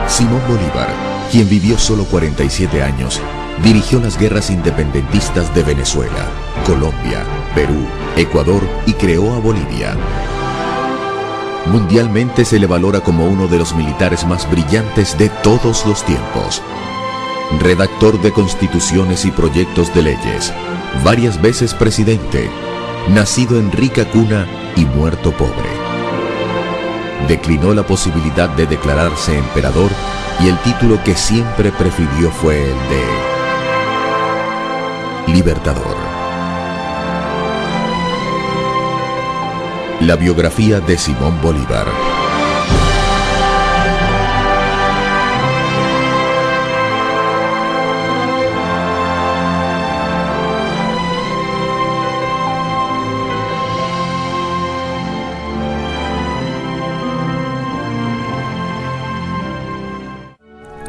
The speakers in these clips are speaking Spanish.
Simón Bolívar, quien vivió solo 47 años, dirigió las guerras independentistas de Venezuela, Colombia, Perú, Ecuador y creó a Bolivia. Mundialmente se le valora como uno de los militares más brillantes de todos los tiempos. Redactor de constituciones y proyectos de leyes, varias veces presidente, nacido en rica cuna y muerto pobre. Declinó la posibilidad de declararse emperador y el título que siempre prefirió fue el de Libertador. La biografía de Simón Bolívar.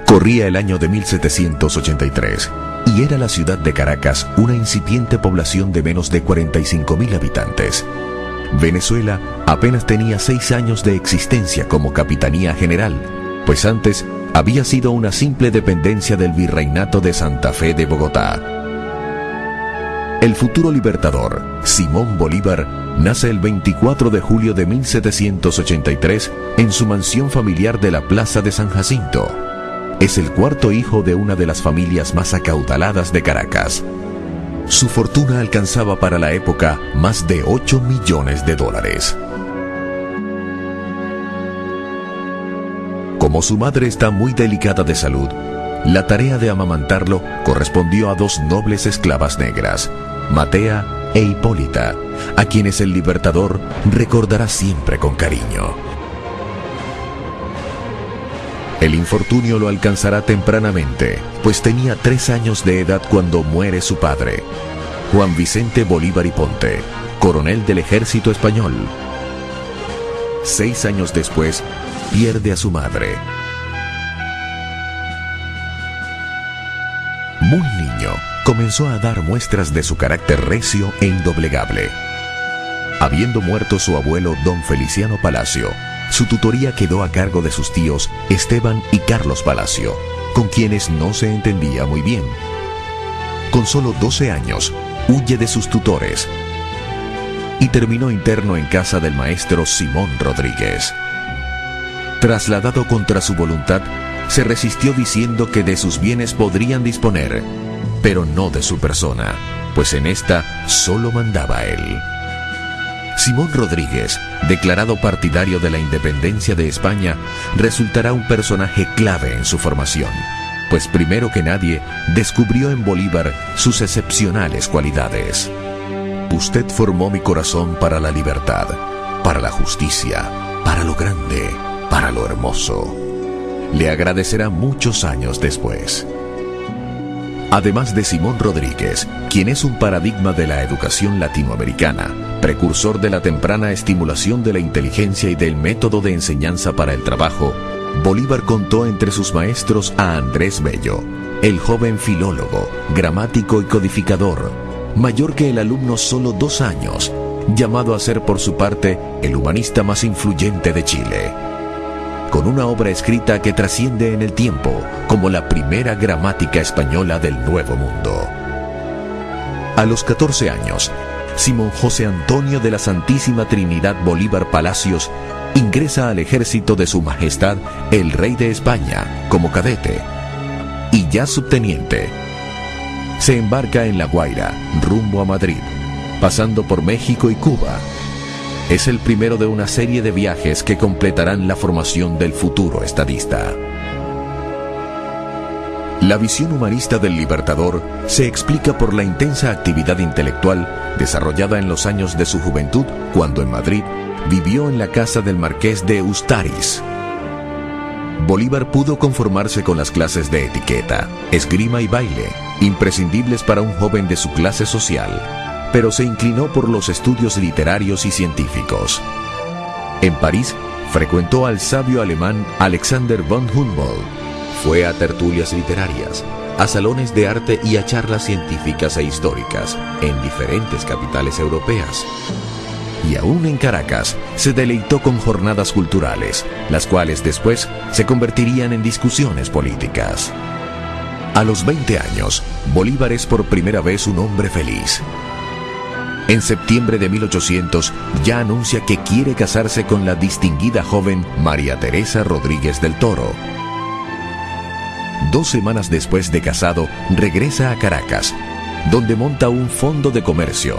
Corría el año de 1783 y era la ciudad de Caracas una incipiente población de menos de 45.000 habitantes. Venezuela apenas tenía 6 años de existencia como capitanía general, pues antes había sido una simple dependencia del virreinato de Santa Fe de Bogotá. El futuro libertador, Simón Bolívar, nace el 24 de julio de 1783 en su mansión familiar de la Plaza de San Jacinto. Es el cuarto hijo de una de las familias más acaudaladas de Caracas. Su fortuna alcanzaba para la época más de 8 millones de dólares. Como su madre está muy delicada de salud, la tarea de amamantarlo correspondió a 2 nobles esclavas negras, Matea e Hipólita, a quienes el libertador recordará siempre con cariño. El infortunio lo alcanzará tempranamente, pues tenía 3 años de edad cuando muere su padre, Juan Vicente Bolívar y Ponte, coronel del ejército español. 6 años después, pierde a su madre. Muy niño, comenzó a dar muestras de su carácter recio e indoblegable. Habiendo muerto su abuelo don Feliciano Palacio, su tutoría quedó a cargo de sus tíos Esteban y Carlos Palacio, con quienes no se entendía muy bien. Con solo 12 años, huye de sus tutores y terminó interno en casa del maestro Simón Rodríguez. Trasladado contra su voluntad, se resistió diciendo que de sus bienes podrían disponer, pero no de su persona, pues en esta solo mandaba él. Simón Rodríguez, declarado partidario de la independencia de España, resultará un personaje clave en su formación, pues primero que nadie descubrió en Bolívar sus excepcionales cualidades. Usted formó mi corazón para la libertad, para la justicia, para lo grande, para lo hermoso. Le agradecerá muchos años después. Además de Simón Rodríguez, quien es un paradigma de la educación latinoamericana, precursor de la temprana estimulación de la inteligencia y del método de enseñanza para el trabajo, Bolívar contó entre sus maestros a Andrés Bello, el joven filólogo, gramático y codificador, mayor que el alumno solo 2 años, llamado a ser por su parte el humanista más influyente de Chile, con una obra escrita que trasciende en el tiempo como la primera gramática española del Nuevo Mundo. A los 14 años, Simón José Antonio de la Santísima Trinidad Bolívar Palacios ingresa al ejército de Su Majestad el Rey de España como cadete y ya subteniente. Se embarca en La Guaira, rumbo a Madrid, pasando por México y Cuba. Es el primero de una serie de viajes que completarán la formación del futuro estadista. La visión humanista del Libertador se explica por la intensa actividad intelectual desarrollada en los años de su juventud, cuando en Madrid vivió en la casa del marqués de Ustaris. Bolívar pudo conformarse con las clases de etiqueta, esgrima y baile, imprescindibles para un joven de su clase social, pero se inclinó por los estudios literarios y científicos. En París, frecuentó al sabio alemán Alexander von Humboldt. Fue a tertulias literarias, a salones de arte y a charlas científicas e históricas en diferentes capitales europeas. Y aún en Caracas se deleitó con jornadas culturales, las cuales después se convertirían en discusiones políticas. A los 20 años, Bolívar es por primera vez un hombre feliz. En septiembre de 1800 ya anuncia que quiere casarse con la distinguida joven María Teresa Rodríguez del Toro. 2 semanas después de casado, regresa a Caracas, donde monta un fondo de comercio,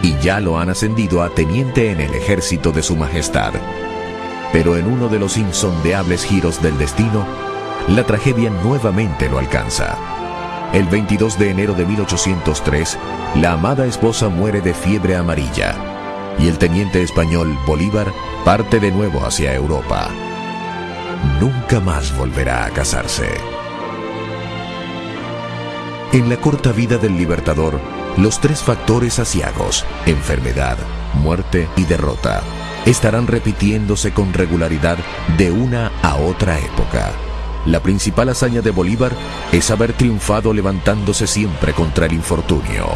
y ya lo han ascendido a teniente en el ejército de su majestad. Pero en uno de los insondeables giros del destino, la tragedia nuevamente lo alcanza. El 22 de enero de 1803, la amada esposa muere de fiebre amarilla, y el teniente español Bolívar parte de nuevo hacia Europa. Nunca más volverá a casarse. En la corta vida del Libertador, los 3 factores aciagos, enfermedad, muerte y derrota, estarán repitiéndose con regularidad de una a otra época. La principal hazaña de Bolívar es haber triunfado levantándose siempre contra el infortunio.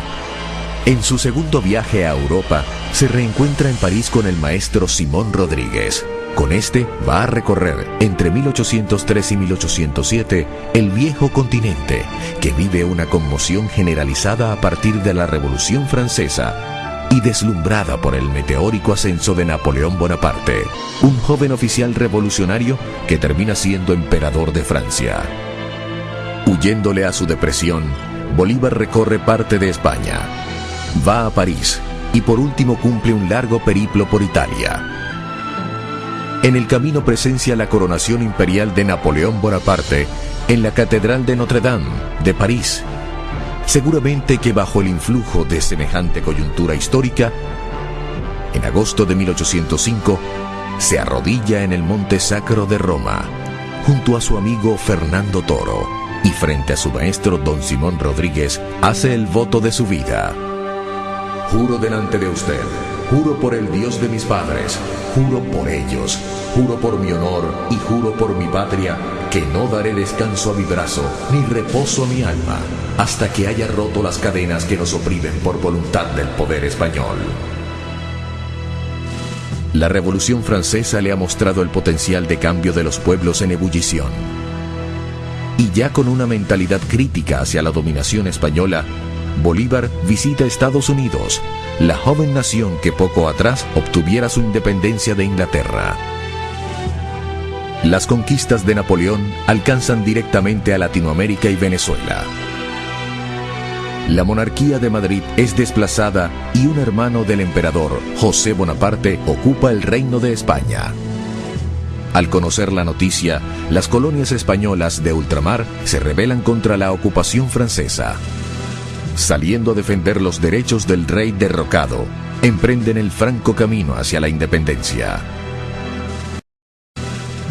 En su segundo viaje a Europa, se reencuentra en París con el maestro Simón Rodríguez. Con este va a recorrer, entre 1803 y 1807, el viejo continente, que vive una conmoción generalizada a partir de la Revolución Francesa y deslumbrada por el meteórico ascenso de Napoleón Bonaparte, un joven oficial revolucionario que termina siendo emperador de Francia. Huyéndole a su depresión, Bolívar recorre parte de España, va a París y por último cumple un largo periplo por Italia. En el camino presencia la coronación imperial de Napoleón Bonaparte en la Catedral de Notre Dame de París. Seguramente que bajo el influjo de semejante coyuntura histórica, en agosto de 1805, se arrodilla en el Monte Sacro de Roma, junto a su amigo Fernando Toro, y frente a su maestro don Simón Rodríguez, hace el voto de su vida. Juro delante de usted, juro por el Dios de mis padres, juro por ellos, juro por mi honor y juro por mi patria, que no daré descanso a mi brazo, ni reposo a mi alma, hasta que haya roto las cadenas que nos oprimen por voluntad del poder español. La Revolución Francesa le ha mostrado el potencial de cambio de los pueblos en ebullición. Y ya con una mentalidad crítica hacia la dominación española, Bolívar visita Estados Unidos, la joven nación que poco atrás obtuviera su independencia de Inglaterra. Las conquistas de Napoleón alcanzan directamente a Latinoamérica y Venezuela. La monarquía de Madrid es desplazada y un hermano del emperador, José Bonaparte, ocupa el reino de España. Al conocer la noticia, las colonias españolas de ultramar se rebelan contra la ocupación francesa. Saliendo a defender los derechos del rey derrocado, emprenden el franco camino hacia la independencia.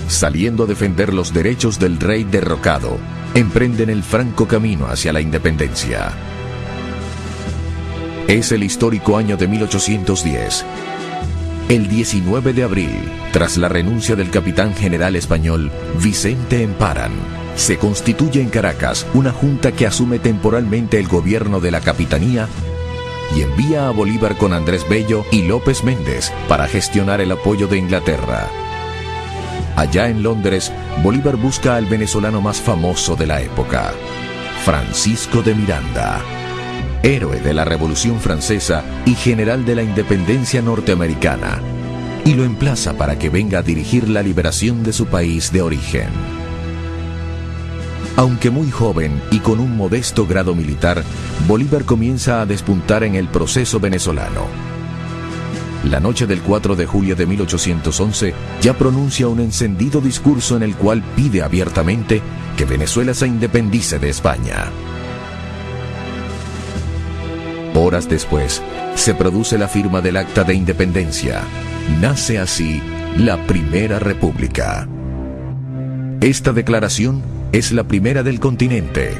Saliendo a defender los derechos del rey derrocado, emprenden el franco camino hacia la independencia. Es el histórico año de 1810. El 19 de abril, tras la renuncia del capitán general español Vicente Emparan, se constituye en Caracas una junta que asume temporalmente el gobierno de la capitanía y envía a Bolívar con Andrés Bello y López Méndez para gestionar el apoyo de Inglaterra. Allá en Londres, Bolívar busca al venezolano más famoso de la época, Francisco de Miranda, héroe de la Revolución Francesa y general de la independencia norteamericana, y lo emplaza para que venga a dirigir la liberación de su país de origen. Aunque muy joven y con un modesto grado militar, Bolívar comienza a despuntar en el proceso venezolano. La noche del 4 de julio de 1811 ya pronuncia un encendido discurso en el cual pide abiertamente que Venezuela se independice de España. Horas después, se produce la firma del Acta de Independencia. Nace así la Primera República. Esta declaración es la primera del continente,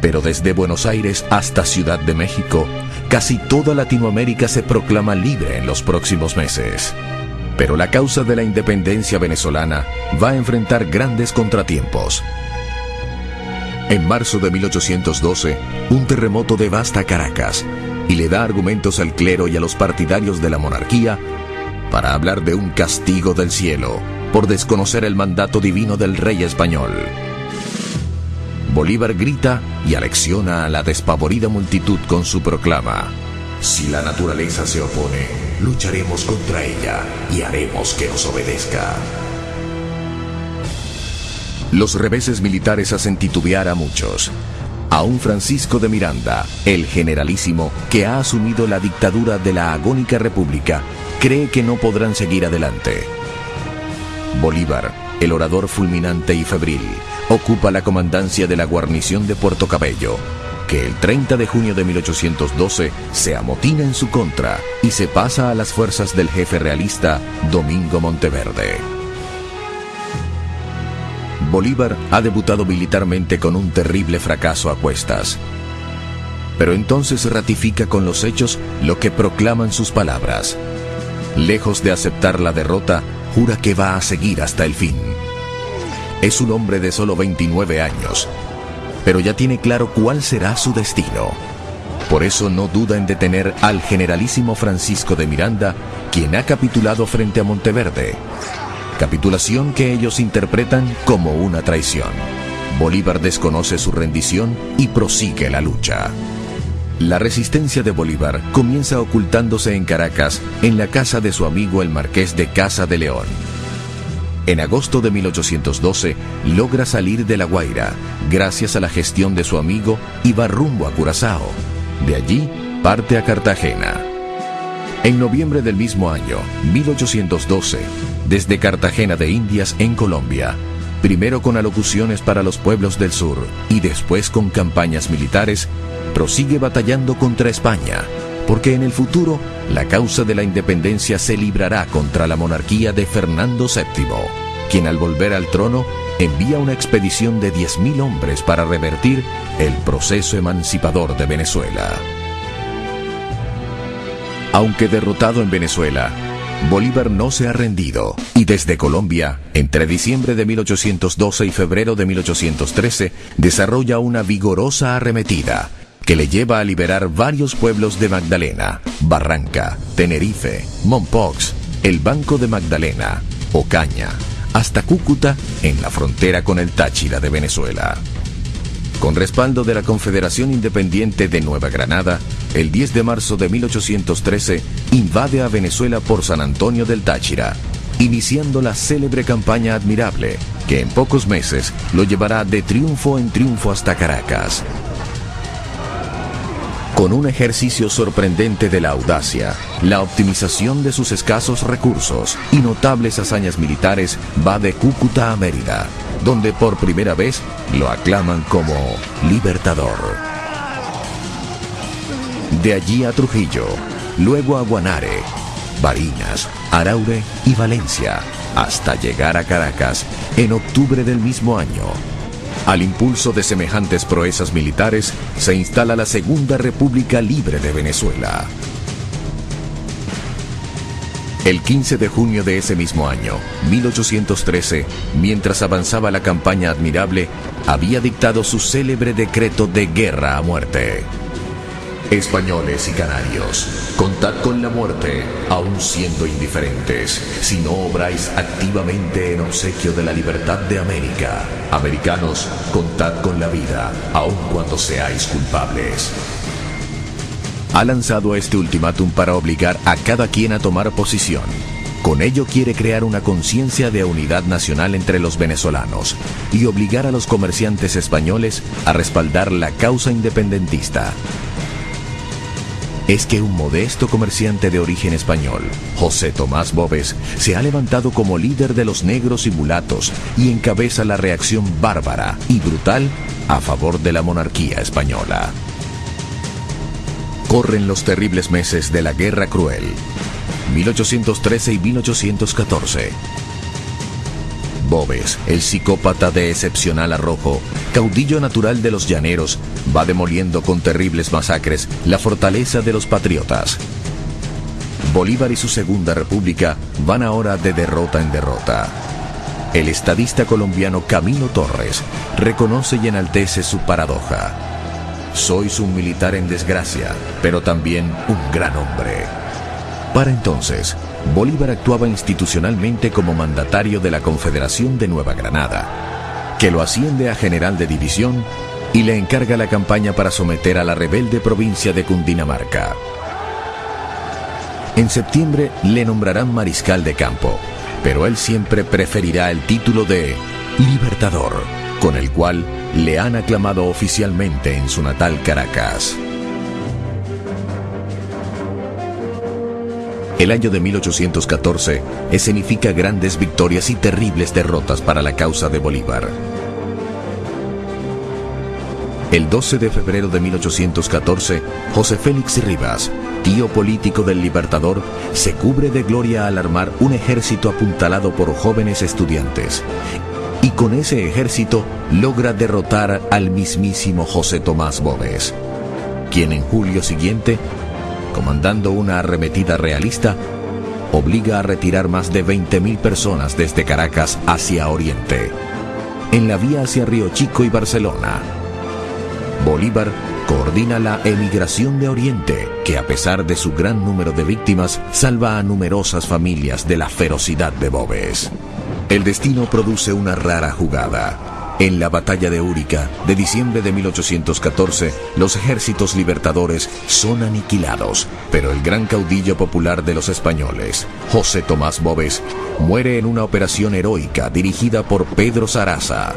pero desde Buenos Aires hasta Ciudad de México, casi toda Latinoamérica se proclama libre en los próximos meses. Pero la causa de la independencia venezolana va a enfrentar grandes contratiempos. En marzo de 1812, un terremoto devasta Caracas y le da argumentos al clero y a los partidarios de la monarquía para hablar de un castigo del cielo por desconocer el mandato divino del rey español. Bolívar grita y alecciona a la despavorida multitud con su proclama: si la naturaleza se opone, lucharemos contra ella y haremos que nos obedezca. Los reveses militares hacen titubear a muchos. Aún Francisco de Miranda, el generalísimo que ha asumido la dictadura de la agónica república, cree que no podrán seguir adelante. Bolívar, el orador fulminante y febril, ocupa la comandancia de la guarnición de Puerto Cabello, que el 30 de junio de 1812 se amotina en su contra y se pasa a las fuerzas del jefe realista Domingo Monteverde. Bolívar ha debutado militarmente con un terrible fracaso a cuestas. Pero entonces ratifica con los hechos lo que proclaman sus palabras. Lejos de aceptar la derrota, jura que va a seguir hasta el fin. Es un hombre de solo 29 años, pero ya tiene claro cuál será su destino. Por eso no duda en detener al generalísimo Francisco de Miranda, quien ha capitulado frente a Monteverde. Capitulación que ellos interpretan como una traición. Bolívar desconoce su rendición y prosigue la lucha. La resistencia de Bolívar comienza ocultándose en Caracas, en la casa de su amigo el marqués de Casa de León. En agosto de 1812 logra salir de La Guaira, gracias a la gestión de su amigo, y va rumbo a Curazao. De allí parte a Cartagena. En noviembre del mismo año, 1812, desde Cartagena de Indias en Colombia, primero con alocuciones para los pueblos del sur y después con campañas militares, prosigue batallando contra España, porque en el futuro la causa de la independencia se librará contra la monarquía de Fernando VII, quien al volver al trono envía una expedición de 10.000 hombres para revertir el proceso emancipador de Venezuela. Aunque derrotado en Venezuela, Bolívar no se ha rendido y desde Colombia, entre diciembre de 1812 y febrero de 1813, desarrolla una vigorosa arremetida que le lleva a liberar varios pueblos de Magdalena, Barranca, Tenerife, Mompox, el Banco de Magdalena, Ocaña, hasta Cúcuta en la frontera con el Táchira de Venezuela. Con respaldo de la Confederación Independiente de Nueva Granada, el 10 de marzo de 1813 invade a Venezuela por San Antonio del Táchira, iniciando la célebre campaña Admirable, que en pocos meses lo llevará de triunfo en triunfo hasta Caracas. Con un ejercicio sorprendente de la audacia, la optimización de sus escasos recursos y notables hazañas militares, va de Cúcuta a Mérida, donde por primera vez lo aclaman como libertador. De allí a Trujillo, luego a Guanare, Barinas, Araure y Valencia, hasta llegar a Caracas en octubre del mismo año. Al impulso de semejantes proezas militares, se instala la Segunda República Libre de Venezuela. El 15 de junio de ese mismo año, 1813, mientras avanzaba la campaña Admirable, había dictado su célebre decreto de guerra a muerte. Españoles y canarios, contad con la muerte, aun siendo indiferentes, si no obráis activamente en obsequio de la libertad de América. Americanos, contad con la vida, aun cuando seáis culpables. Ha lanzado este ultimátum para obligar a cada quien a tomar posición. Con ello quiere crear una conciencia de unidad nacional entre los venezolanos y obligar a los comerciantes españoles a respaldar la causa independentista. Es que un modesto comerciante de origen español, José Tomás Boves, se ha levantado como líder de los negros y mulatos y encabeza la reacción bárbara y brutal a favor de la monarquía española. Corren los terribles meses de la Guerra Cruel, 1813 y 1814. Boves, el psicópata de excepcional arrojo, caudillo natural de los llaneros, va demoliendo con terribles masacres la fortaleza de los patriotas. Bolívar y su Segunda República van ahora de derrota en derrota. El estadista colombiano Camilo Torres reconoce y enaltece su paradoja. Sois un militar en desgracia, pero también un gran hombre. Para entonces, Bolívar actuaba institucionalmente como mandatario de la Confederación de Nueva Granada, que lo asciende a general de división y le encarga la campaña para someter a la rebelde provincia de Cundinamarca. En septiembre le nombrarán mariscal de campo, pero él siempre preferirá el título de Libertador, con el cual le han aclamado oficialmente en su natal Caracas. El año de 1814 escenifica grandes victorias y terribles derrotas para la causa de Bolívar. El 12 de febrero de 1814, José Félix Rivas, tío político del Libertador, se cubre de gloria al armar un ejército apuntalado por jóvenes estudiantes. Y con ese ejército logra derrotar al mismísimo José Tomás Boves, quien en julio siguiente, comandando una arremetida realista, obliga a retirar más de 20.000 personas desde Caracas hacia Oriente, en la vía hacia Río Chico y Barcelona. Bolívar coordina la emigración de Oriente, que a pesar de su gran número de víctimas, salva a numerosas familias de la ferocidad de Boves. El destino produce una rara jugada. En la batalla de Úrica, de diciembre de 1814, los ejércitos libertadores son aniquilados, pero el gran caudillo popular de los españoles, José Tomás Boves, muere en una operación heroica dirigida por Pedro Saraza.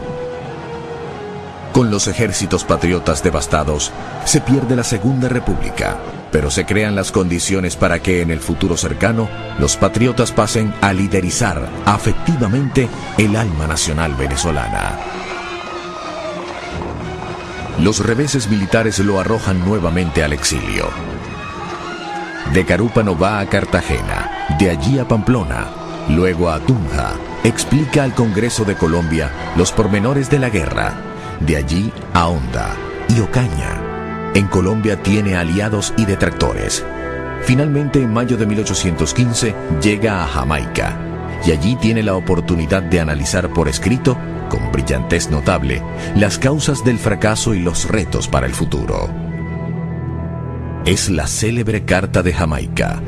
Con los ejércitos patriotas devastados, se pierde la Segunda República, pero se crean las condiciones para que en el futuro cercano los patriotas pasen a liderizar afectivamente el alma nacional venezolana. Los reveses militares lo arrojan nuevamente al exilio. De Carúpano va a Cartagena, de allí a Pamplona, luego a Tunja. Explica al Congreso de Colombia los pormenores de la guerra, de allí a Honda y Ocaña. En Colombia tiene aliados y detractores. Finalmente, en mayo de 1815, llega a Jamaica, y allí tiene la oportunidad de analizar por escrito, con brillantez notable, las causas del fracaso y los retos para el futuro. Es la célebre Carta de Jamaica,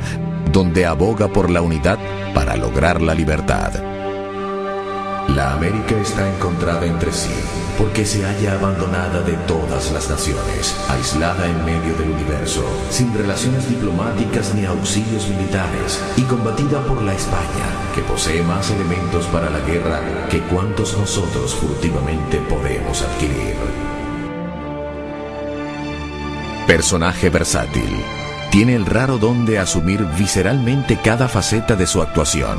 donde aboga por la unidad para lograr la libertad. La América está encontrada entre sí, porque se halla abandonada de todas las naciones, aislada en medio del universo, sin relaciones diplomáticas ni auxilios militares, y combatida por la España, que posee más elementos para la guerra que cuantos nosotros furtivamente podemos adquirir. Personaje versátil. Tiene el raro don de asumir visceralmente cada faceta de su actuación.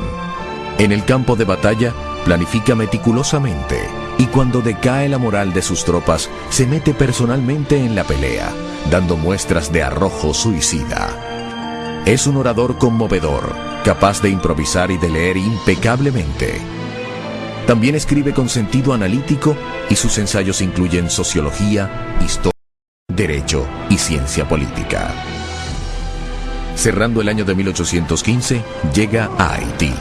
En el campo de batalla, planifica meticulosamente, y cuando decae la moral de sus tropas, se mete personalmente en la pelea, dando muestras de arrojo suicida. Es un orador conmovedor, capaz de improvisar y de leer impecablemente. También escribe con sentido analítico, y sus ensayos incluyen sociología, historia, derecho y ciencia política. Cerrando el año de 1815, llega a Haití,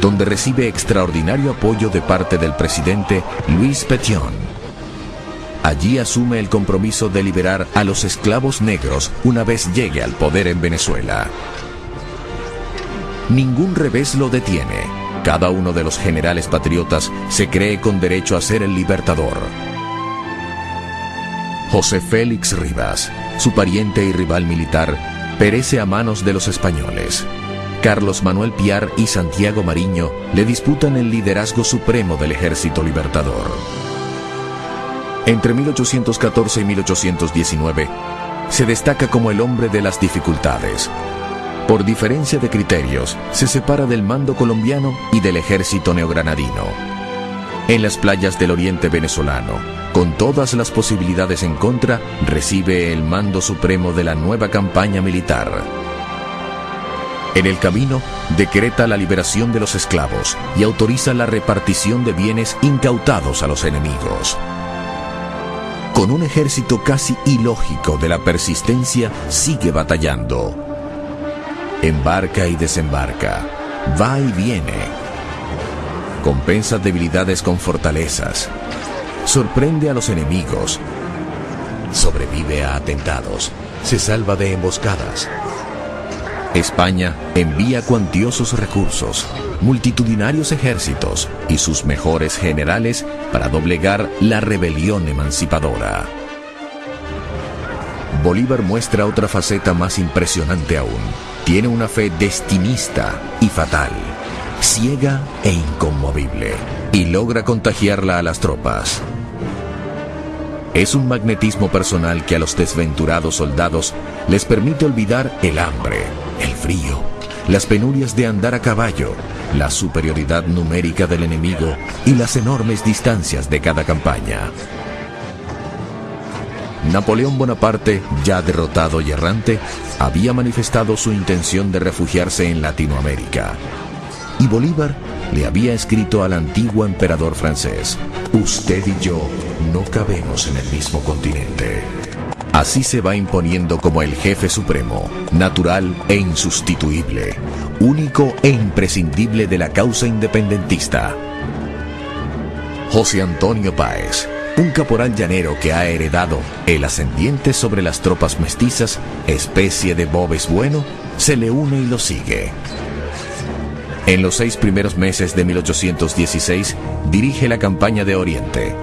donde recibe extraordinario apoyo de parte del presidente Louis Pétion. Allí asume el compromiso de liberar a los esclavos negros una vez llegue al poder en Venezuela. Ningún revés lo detiene. Cada uno de los generales patriotas se cree con derecho a ser el libertador. José Félix Rivas, su pariente y rival militar, perece a manos de los españoles. Carlos Manuel Piar y Santiago Mariño le disputan el liderazgo supremo del Ejército Libertador. Entre 1814 y 1819, se destaca como el hombre de las dificultades. Por diferencia de criterios, se separa del mando colombiano y del ejército neogranadino. En las playas del oriente venezolano, con todas las posibilidades en contra, recibe el mando supremo de la nueva campaña militar. En el camino, decreta la liberación de los esclavos y autoriza la repartición de bienes incautados a los enemigos. Con un ejército casi ilógico de la persistencia, sigue batallando. Embarca y desembarca, va y viene. Compensa debilidades con fortalezas. Sorprende a los enemigos. Sobrevive a atentados. Se salva de emboscadas. España envía cuantiosos recursos, multitudinarios ejércitos y sus mejores generales para doblegar la rebelión emancipadora. Bolívar muestra otra faceta más impresionante aún. Tiene una fe destinista y fatal, ciega e inconmovible, y logra contagiarla a las tropas. Es un magnetismo personal que a los desventurados soldados les permite olvidar el hambre, el frío, las penurias de andar a caballo, la superioridad numérica del enemigo y las enormes distancias de cada campaña. Napoleón Bonaparte, ya derrotado y errante, había manifestado su intención de refugiarse en Latinoamérica. Y Bolívar le había escrito al antiguo emperador francés: «Usted y yo no cabemos en el mismo continente». Así se va imponiendo como el jefe supremo, natural e insustituible, único e imprescindible de la causa independentista. José Antonio Páez, un caporal llanero que ha heredado el ascendiente sobre las tropas mestizas, especie de Bobes bueno, se le une y lo sigue. En los 6 primeros meses de 1816, dirige la campaña de Oriente,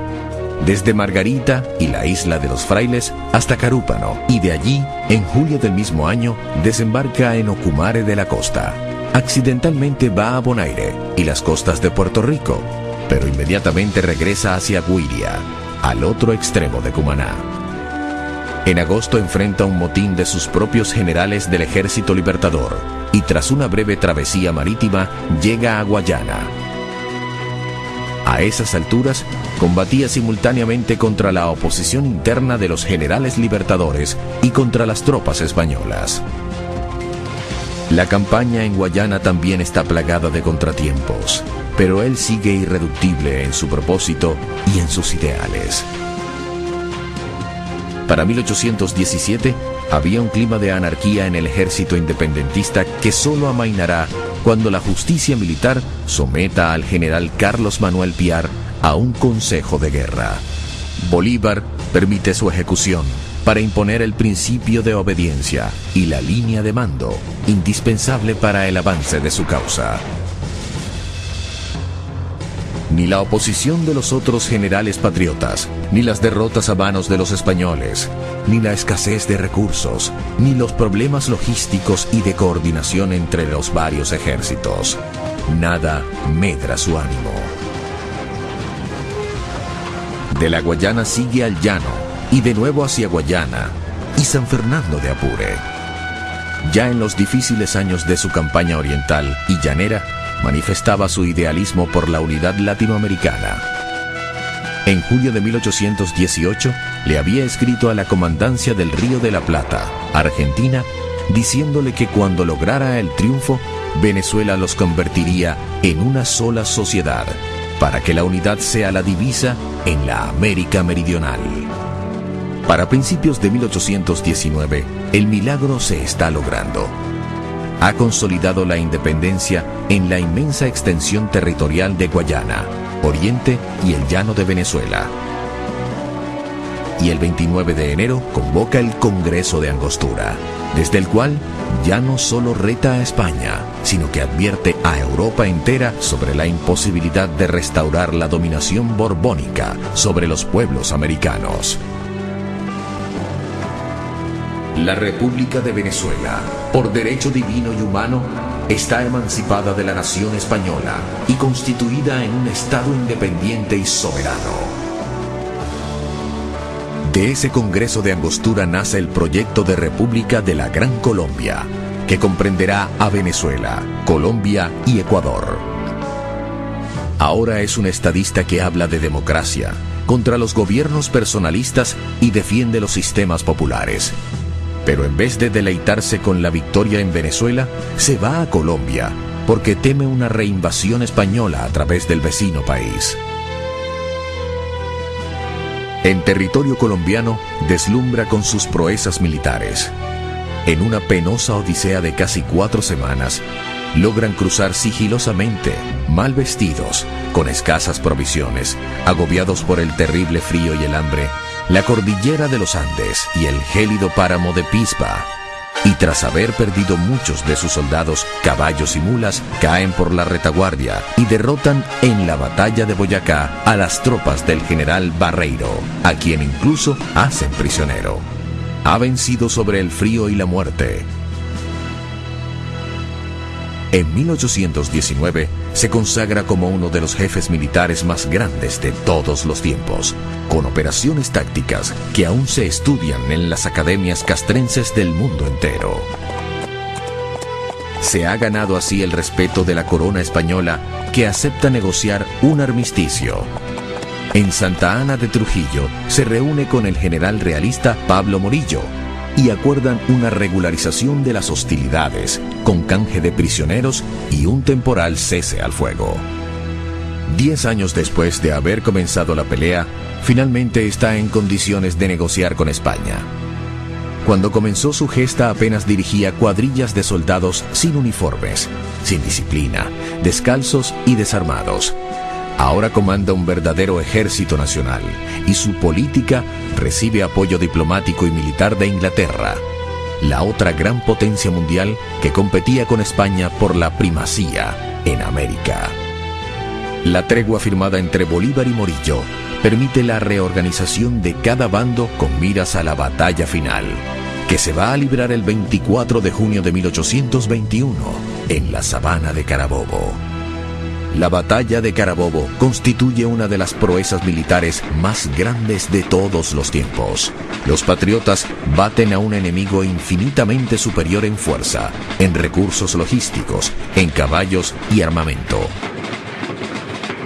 desde Margarita y la isla de los Frailes hasta Carúpano, y de allí, en julio del mismo año, desembarca en Ocumare de la Costa. Accidentalmente va a Bonaire y las costas de Puerto Rico, pero inmediatamente regresa hacia Guiria, al otro extremo de Cumaná. En agosto enfrenta un motín de sus propios generales del Ejército Libertador y tras una breve travesía marítima llega a Guayana. A esas alturas, combatía simultáneamente contra la oposición interna de los generales libertadores y contra las tropas españolas. La campaña en Guayana también está plagada de contratiempos, pero él sigue irreductible en su propósito y en sus ideales. Para 1817, había un clima de anarquía en el ejército independentista que solo amainará cuando la justicia militar someta al general Carlos Manuel Piar a un consejo de guerra. Bolívar permite su ejecución para imponer el principio de obediencia y la línea de mando, indispensable para el avance de su causa. Ni la oposición de los otros generales patriotas, ni las derrotas a manos de los españoles, ni la escasez de recursos, ni los problemas logísticos y de coordinación entre los varios ejércitos. Nada medra su ánimo. De la Guayana sigue al llano, y de nuevo hacia Guayana, y San Fernando de Apure. Ya en los difíciles años de su campaña oriental y llanera, manifestaba su idealismo por la unidad latinoamericana. En julio de 1818 le había escrito a la comandancia del Río de la Plata, Argentina, diciéndole que cuando lograra el triunfo, Venezuela los convertiría en una sola sociedad, para que la unidad sea la divisa en la América Meridional. Para principios de 1819, el milagro se está logrando. Ha consolidado la independencia en la inmensa extensión territorial de Guayana, Oriente y el llano de Venezuela. Y el 29 de enero convoca el Congreso de Angostura, desde el cual ya no solo reta a España, sino que advierte a Europa entera sobre la imposibilidad de restaurar la dominación borbónica sobre los pueblos americanos. La República de Venezuela, por derecho divino y humano, está emancipada de la nación española y constituida en un Estado independiente y soberano. De ese Congreso de Angostura nace el proyecto de República de la Gran Colombia, que comprenderá a Venezuela, Colombia y Ecuador. Ahora es un estadista que habla de democracia, contra los gobiernos personalistas y defiende los sistemas populares. Pero en vez de deleitarse con la victoria en Venezuela, se va a Colombia, porque teme una reinvasión española a través del vecino país. En territorio colombiano, deslumbra con sus proezas militares. En una penosa odisea de casi 4 semanas, logran cruzar sigilosamente, mal vestidos, con escasas provisiones, agobiados por el terrible frío y el hambre, la cordillera de los Andes y el gélido páramo de Pisba, y tras haber perdido muchos de sus soldados, caballos y mulas, caen por la retaguardia y derrotan en la batalla de Boyacá a las tropas del general Barreiro, a quien incluso hacen prisionero. Ha vencido sobre el frío y la muerte. En 1819 se consagra como uno de los jefes militares más grandes de todos los tiempos, con operaciones tácticas que aún se estudian en las academias castrenses del mundo entero. Se ha ganado así el respeto de la corona española, que acepta negociar un armisticio. En Santa Ana de Trujillo se reúne con el general realista Pablo Morillo y acuerdan una regularización de las hostilidades, con canje de prisioneros y un temporal cese al fuego. 10 años después de haber comenzado la pelea, finalmente está en condiciones de negociar con España. Cuando comenzó su gesta apenas dirigía cuadrillas de soldados sin uniformes, sin disciplina, descalzos y desarmados. Ahora comanda un verdadero ejército nacional y su política recibe apoyo diplomático y militar de Inglaterra, la otra gran potencia mundial que competía con España por la primacía en América. La tregua firmada entre Bolívar y Morillo permite la reorganización de cada bando con miras a la batalla final, que se va a librar el 24 de junio de 1821 en la sabana de Carabobo. La batalla de Carabobo constituye una de las proezas militares más grandes de todos los tiempos. Los patriotas baten a un enemigo infinitamente superior en fuerza, en recursos logísticos, en caballos y armamento.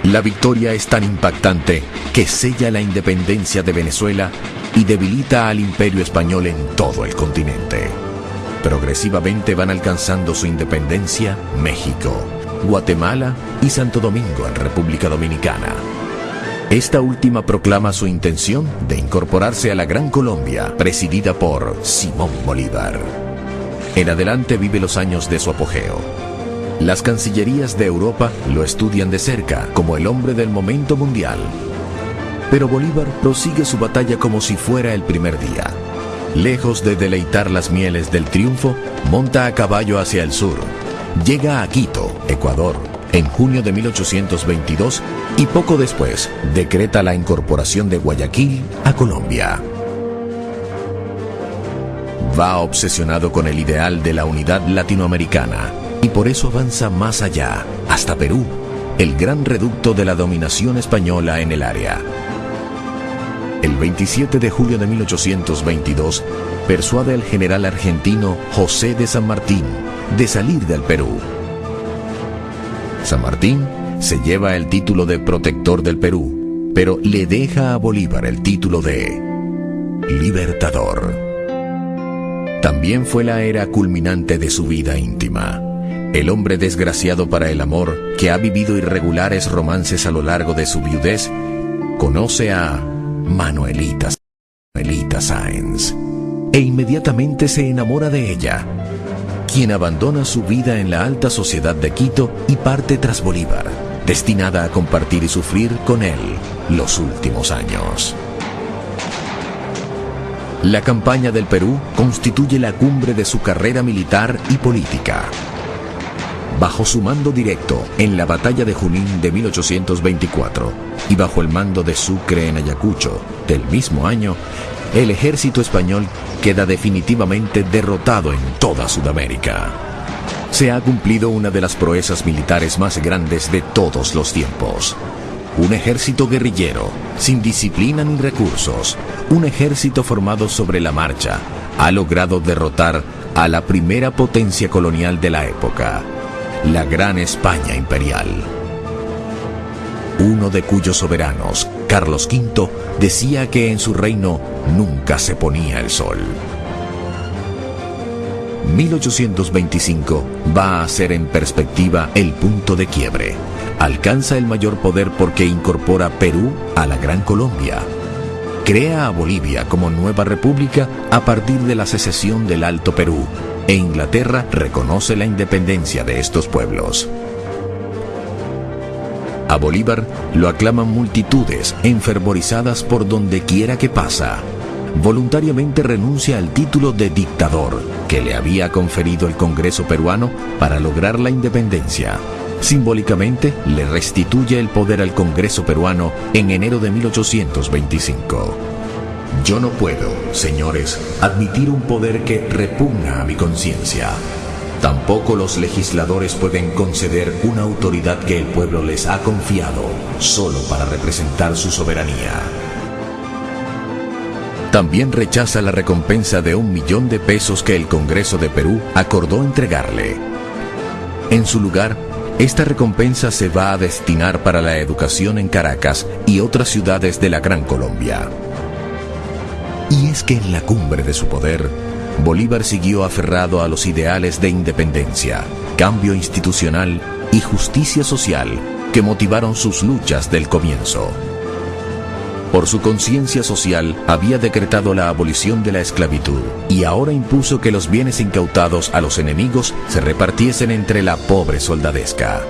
La victoria es tan impactante que sella la independencia de Venezuela y debilita al imperio español en todo el continente. Progresivamente van alcanzando su independencia México, Guatemala y Santo Domingo en República Dominicana. Esta última proclama su intención de incorporarse a la Gran Colombia, presidida por Simón Bolívar. En adelante vive los años de su apogeo. Las cancillerías de Europa lo estudian de cerca como el hombre del momento mundial. Pero Bolívar prosigue su batalla como si fuera el primer día. Lejos de deleitar las mieles del triunfo, monta a caballo hacia el sur. Llega a Quito, Ecuador, en junio de 1822 y poco después decreta la incorporación de Guayaquil a Colombia. Va obsesionado con el ideal de la unidad latinoamericana y por eso avanza más allá, hasta Perú, el gran reducto de la dominación española en el área. El 27 de julio de 1822, persuade al general argentino José de San Martín de salir del Perú. San Martín se lleva el título de protector del Perú, pero le deja a Bolívar el título de libertador. También fue la era culminante de su vida íntima. El hombre desgraciado para el amor, que ha vivido irregulares romances a lo largo de su viudez, conoce a Manuelita Sáenz e inmediatamente se enamora de ella, quien abandona su vida en la alta sociedad de Quito y parte tras Bolívar, destinada a compartir y sufrir con él los últimos años. La campaña del Perú constituye la cumbre de su carrera militar y política. Bajo su mando directo en la batalla de Junín de 1824 y bajo el mando de Sucre en Ayacucho del mismo año, el ejército español queda definitivamente derrotado en toda Sudamérica. se ha cumplido una de las proezas militares más grandes de todos los tiempos. Un ejército guerrillero, sin disciplina ni recursos, un ejército formado sobre la marcha, ha logrado derrotar a la primera potencia colonial de la época, la Gran España Imperial. Uno de cuyos soberanos, Carlos V, decía que en su reino nunca se ponía el sol. 1825 va a ser en perspectiva el punto de quiebre. Alcanza el mayor poder porque incorpora Perú a la Gran Colombia. Crea a Bolivia como nueva república a partir de la secesión del Alto Perú, e Inglaterra reconoce la independencia de estos pueblos. A Bolívar lo aclaman multitudes enfervorizadas por donde quiera que pasa. Voluntariamente renuncia al título de dictador que le había conferido el Congreso peruano para lograr la independencia. Simbólicamente le restituye el poder al Congreso peruano en enero de 1825. Yo no puedo, señores, admitir un poder que repugna a mi conciencia. Tampoco los legisladores pueden conceder una autoridad que el pueblo les ha confiado solo para representar su soberanía. También rechaza la recompensa de 1 millón de pesos que el Congreso de Perú acordó entregarle. En su lugar, esta recompensa se va a destinar para la educación en Caracas y otras ciudades de la Gran Colombia. Y es que en la cumbre de su poder, Bolívar siguió aferrado a los ideales de independencia, cambio institucional y justicia social que motivaron sus luchas del comienzo. Por su conciencia social, había decretado la abolición de la esclavitud y ahora impuso que los bienes incautados a los enemigos se repartiesen entre la pobre soldadesca.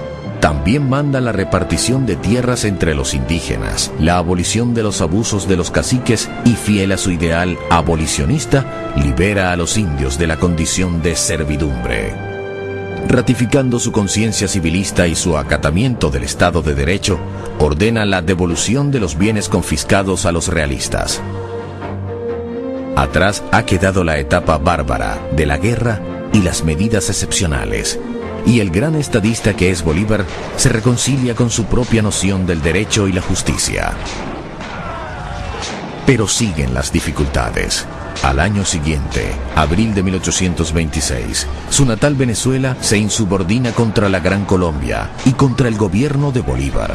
También manda la repartición de tierras entre los indígenas, la abolición de los abusos de los caciques y, fiel a su ideal abolicionista, libera a los indios de la condición de servidumbre. Ratificando su conciencia civilista y su acatamiento del Estado de Derecho, ordena la devolución de los bienes confiscados a los realistas. Atrás ha quedado la etapa bárbara de la guerra y las medidas excepcionales, y el gran estadista que es Bolívar se reconcilia con su propia noción del derecho y la justicia. Pero siguen las dificultades. Al año siguiente, abril de 1826, su natal Venezuela se insubordina contra la Gran Colombia y contra el gobierno de Bolívar,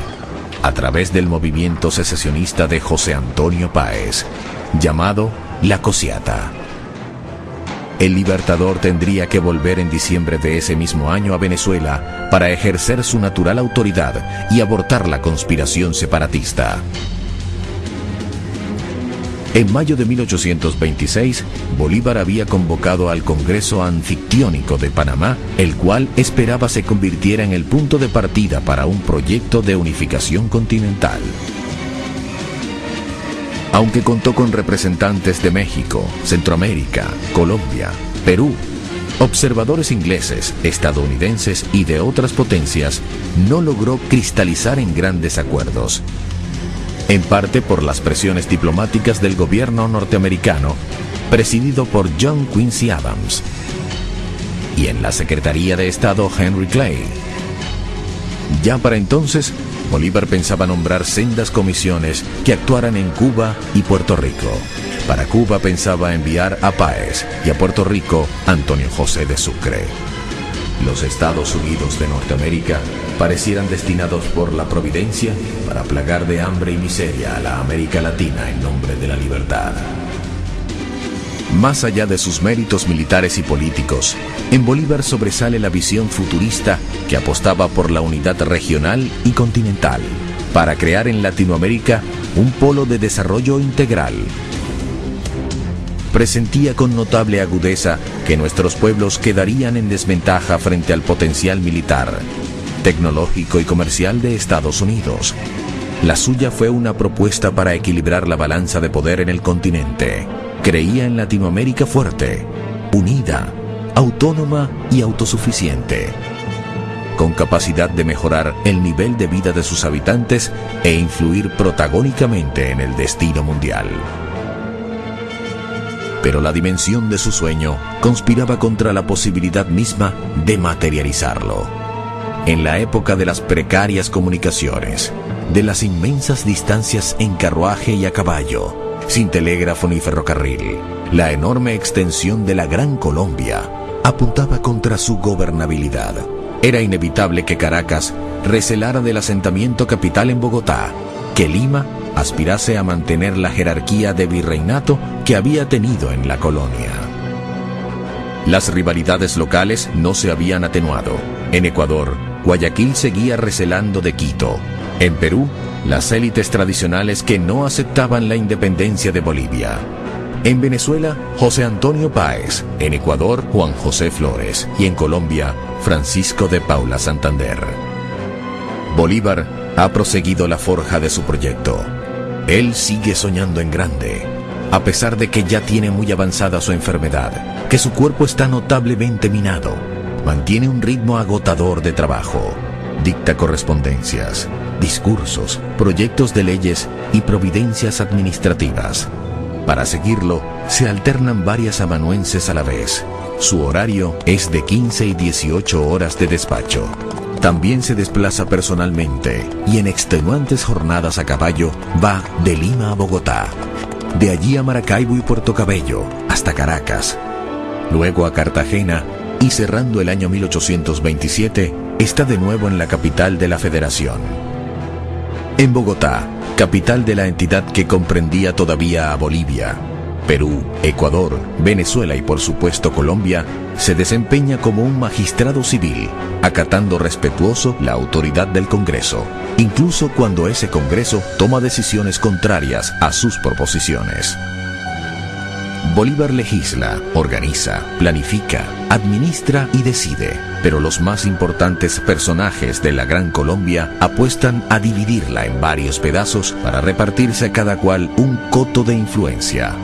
a través del movimiento secesionista de José Antonio Páez, llamado La Cociata. El libertador tendría que volver en diciembre de ese mismo año a Venezuela para ejercer su natural autoridad y abortar la conspiración separatista. En mayo de 1826, Bolívar había convocado al Congreso Anfictiónico de Panamá, el cual esperaba se convirtiera en el punto de partida para un proyecto de unificación continental. Aunque contó con representantes de México, Centroamérica, Colombia, Perú, observadores ingleses, estadounidenses y de otras potencias, no logró cristalizar en grandes acuerdos. En parte por las presiones diplomáticas del gobierno norteamericano, presidido por John Quincy Adams, y en la Secretaría de Estado Henry Clay. Ya para entonces, Bolívar pensaba nombrar sendas comisiones que actuaran en Cuba y Puerto Rico. Para Cuba pensaba enviar a Páez y a Puerto Rico Antonio José de Sucre. Los Estados Unidos de Norteamérica parecieran destinados por la providencia para plagar de hambre y miseria a la América Latina en nombre de la libertad. Más allá de sus méritos militares y políticos, en Bolívar sobresale la visión futurista que apostaba por la unidad regional y continental, para crear en Latinoamérica un polo de desarrollo integral. Presentía con notable agudeza que nuestros pueblos quedarían en desventaja frente al potencial militar, tecnológico y comercial de Estados Unidos. La suya fue una propuesta para equilibrar la balanza de poder en el continente. Creía en Latinoamérica fuerte, unida, autónoma y autosuficiente, con capacidad de mejorar el nivel de vida de sus habitantes e influir protagónicamente en el destino mundial. pero la dimensión de su sueño conspiraba contra la posibilidad misma de materializarlo. En la época de las precarias comunicaciones, de las inmensas distancias en carruaje y a caballo, sin telégrafo ni ferrocarril, la enorme extensión de la Gran Colombia apuntaba contra su gobernabilidad. Era inevitable que Caracas recelara del asentamiento capital en Bogotá, que Lima aspirase a mantener la jerarquía de virreinato que había tenido en la colonia. Las rivalidades locales no se habían atenuado. En Ecuador, Guayaquil seguía recelando de Quito. En Perú, las élites tradicionales que no aceptaban la independencia de Bolivia. En Venezuela, José Antonio Páez. En Ecuador, Juan José Flores. Y en Colombia, Francisco de Paula Santander. Bolívar ha proseguido la forja de su proyecto. Él sigue soñando en grande, a pesar de que ya tiene muy avanzada su enfermedad, que su cuerpo está notablemente minado. Mantiene un ritmo agotador de trabajo. Dicta correspondencias, discursos, proyectos de leyes y providencias administrativas. Para seguirlo, se alternan varias amanuenses a la vez. Su horario es de 15 y 18 horas de despacho. También se desplaza personalmente y en extenuantes jornadas a caballo va de Lima a Bogotá, de allí a Maracaibo y Puerto Cabello, hasta Caracas, luego a Cartagena y cerrando el año 1827 está de nuevo en la capital de la Federación. En Bogotá, capital de la entidad que comprendía todavía a Bolivia, Perú, Ecuador, Venezuela y por supuesto Colombia, se desempeña como un magistrado civil, acatando respetuoso la autoridad del Congreso, incluso cuando ese Congreso toma decisiones contrarias a sus proposiciones. Bolívar legisla, organiza, planifica, administra y decide, pero los más importantes personajes de la Gran Colombia apuestan a dividirla en varios pedazos para repartirse a cada cual un coto de influencia.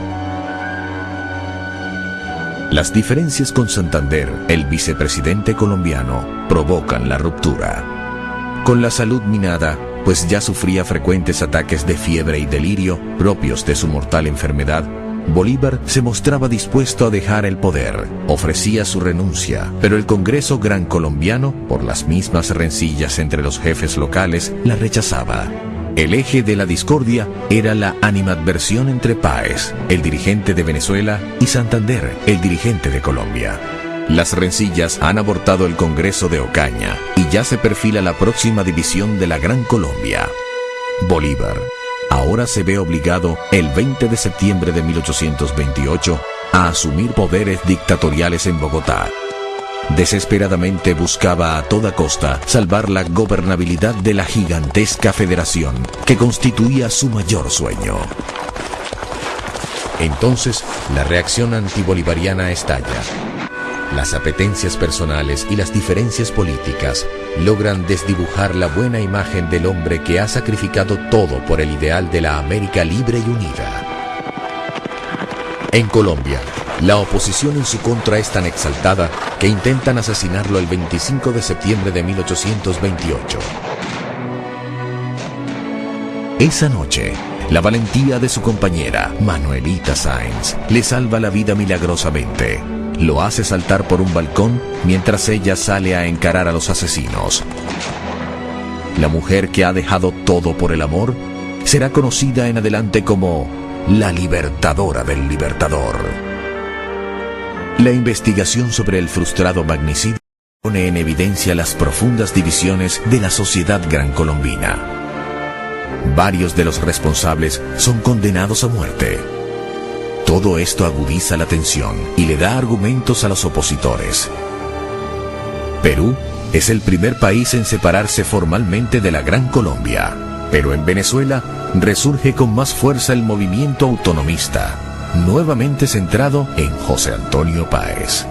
Las diferencias con Santander, el vicepresidente colombiano, provocan la ruptura. Con la salud minada, pues ya sufría frecuentes ataques de fiebre y delirio propios de su mortal enfermedad, Bolívar se mostraba dispuesto a dejar el poder, ofrecía su renuncia, pero el Congreso Gran Colombiano, por las mismas rencillas entre los jefes locales, la rechazaba. El eje de la discordia era la animadversión entre Páez, el dirigente de Venezuela, y Santander, el dirigente de Colombia. Las rencillas han abortado el Congreso de Ocaña y ya se perfila la próxima división de la Gran Colombia. Bolívar ahora se ve obligado, el 20 de septiembre de 1828, a asumir poderes dictatoriales en Bogotá. Desesperadamente buscaba a toda costa salvar la gobernabilidad de la gigantesca federación que constituía su mayor sueño. Entonces, la reacción antibolivariana estalla. Las apetencias personales y las diferencias políticas logran desdibujar la buena imagen del hombre que ha sacrificado todo por el ideal de la América libre y unida. En Colombia, la oposición en su contra es tan exaltada que intentan asesinarlo el 25 de septiembre de 1828. Esa noche, la valentía de su compañera, Manuelita Sáenz, le salva la vida milagrosamente. Lo hace saltar por un balcón mientras ella sale a encarar a los asesinos. La mujer que ha dejado todo por el amor será conocida en adelante como la libertadora del libertador. La investigación sobre el frustrado magnicidio pone en evidencia las profundas divisiones de la sociedad grancolombina. Varios de los responsables son condenados a muerte. Todo esto agudiza la tensión y le da argumentos a los opositores. Perú es el primer país en separarse formalmente de la Gran Colombia, pero en Venezuela resurge con más fuerza el movimiento autonomista, nuevamente centrado en José Antonio Páez.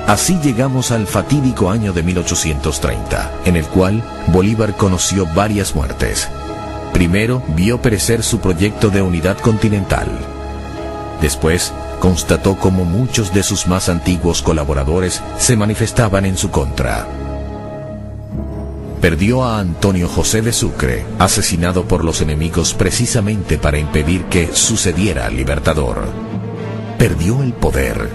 Así llegamos al fatídico año de 1830, en el cual Bolívar conoció varias muertes. Primero, vio perecer su proyecto de unidad continental. Después, constató cómo muchos de sus más antiguos colaboradores se manifestaban en su contra. Perdió a Antonio José de Sucre, asesinado por los enemigos precisamente para impedir que sucediera al libertador. perdió el poder.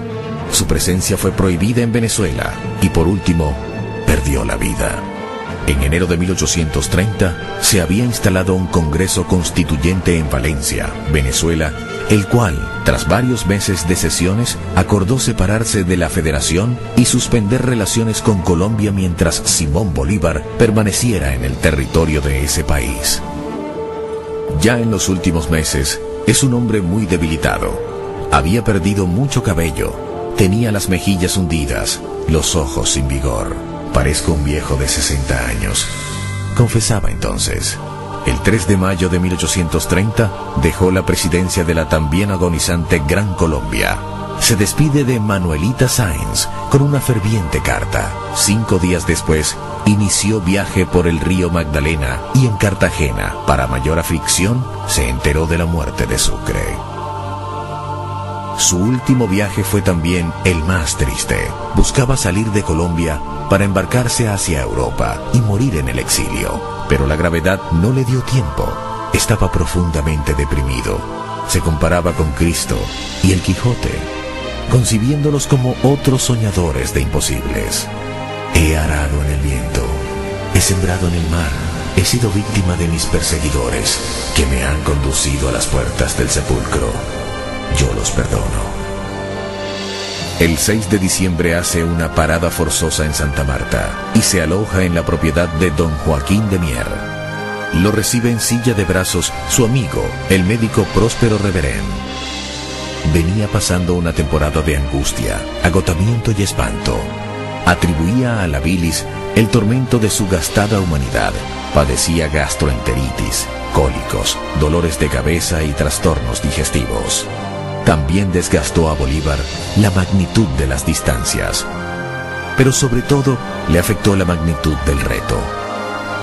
Su presencia fue prohibida en Venezuela y por último, perdió la vida. En enero de 1830 se había instalado un Congreso Constituyente en Valencia, Venezuela, el cual, tras varios meses de sesiones, acordó separarse de la Federación y suspender relaciones con Colombia mientras Simón Bolívar permaneciera en el territorio de ese país. Ya en los últimos meses, es un hombre muy debilitado. Había perdido mucho cabello, tenía las mejillas hundidas, los ojos sin vigor. Parezco un viejo de 60 años, confesaba entonces. El 3 de mayo de 1830 dejó la presidencia de la también agonizante Gran Colombia. Se despide de Manuelita Sáenz con una ferviente carta. 5 días después, inició viaje por el río Magdalena y en Cartagena, para mayor aflicción, se enteró de la muerte de Sucre. Su último viaje fue también el más triste. Buscaba salir de Colombia para embarcarse hacia Europa y morir en el exilio. Pero la gravedad no le dio tiempo. Estaba profundamente deprimido. Se comparaba con Cristo y el Quijote, concibiéndolos como otros soñadores de imposibles. He arado en el viento, he sembrado en el mar, he sido víctima de mis perseguidores, que me han conducido a las puertas del sepulcro. Yo los perdono. El 6 de diciembre hace una parada forzosa en Santa Marta y se aloja en la propiedad de don Joaquín de Mier. Lo recibe en silla de brazos su amigo, el médico Próspero Reverén. Venía pasando una temporada de angustia, agotamiento y espanto. Atribuía a la bilis el tormento de su gastada humanidad. Padecía gastroenteritis, cólicos, dolores de cabeza y trastornos digestivos. También desgastó a Bolívar la magnitud de las distancias. Pero sobre todo le afectó la magnitud del reto.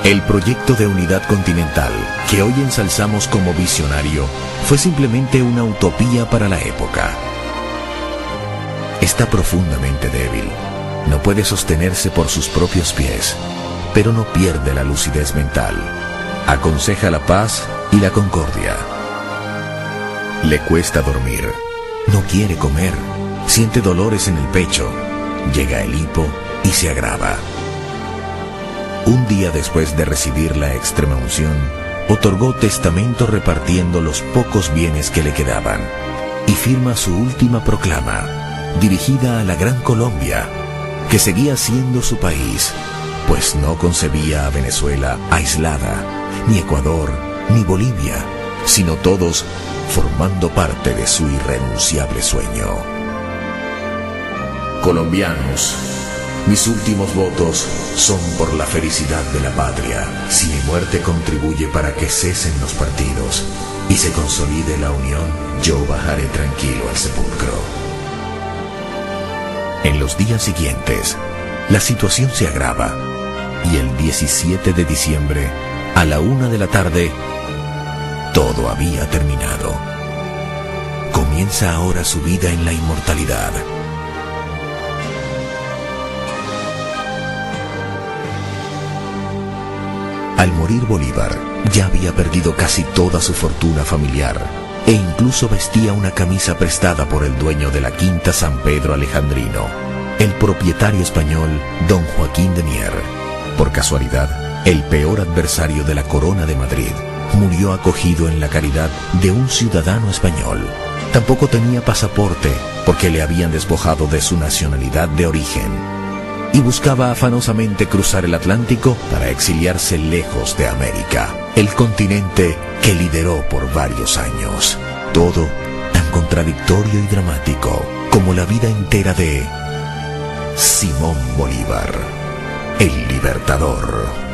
El proyecto de unidad continental, que hoy ensalzamos como visionario, fue simplemente una utopía para la época. Está profundamente débil. No puede sostenerse por sus propios pies, pero no pierde la lucidez mental. Aconseja la paz y la concordia. Le cuesta dormir, no quiere comer, siente dolores en el pecho, llega el hipo y se agrava. Un día después de recibir la extremaunción, otorgó testamento repartiendo los pocos bienes que le quedaban y firma su última proclama, dirigida a la Gran Colombia, que seguía siendo su país, pues no concebía a Venezuela aislada, ni Ecuador, ni Bolivia, sino todos formando parte de su irrenunciable sueño. Colombianos, mis últimos votos son por la felicidad de la patria. Si mi muerte contribuye para que cesen los partidos y se consolide la unión, yo bajaré tranquilo al sepulcro. En los días siguientes, la situación se agrava y el 17 de diciembre, a la 1 de la tarde, todo había terminado. Comienza ahora su vida en la inmortalidad. Al morir Bolívar, ya había perdido casi toda su fortuna familiar e incluso vestía una camisa prestada por el dueño de la Quinta San Pedro Alejandrino, el propietario español don Joaquín de Mier. Por casualidad, el peor adversario de la Corona de Madrid murió acogido en la caridad de un ciudadano español. Tampoco tenía pasaporte porque le habían despojado de su nacionalidad de origen y buscaba afanosamente cruzar el Atlántico para exiliarse lejos de América, el continente que lideró por varios años. Todo tan contradictorio y dramático como la vida entera de Simón Bolívar, el libertador.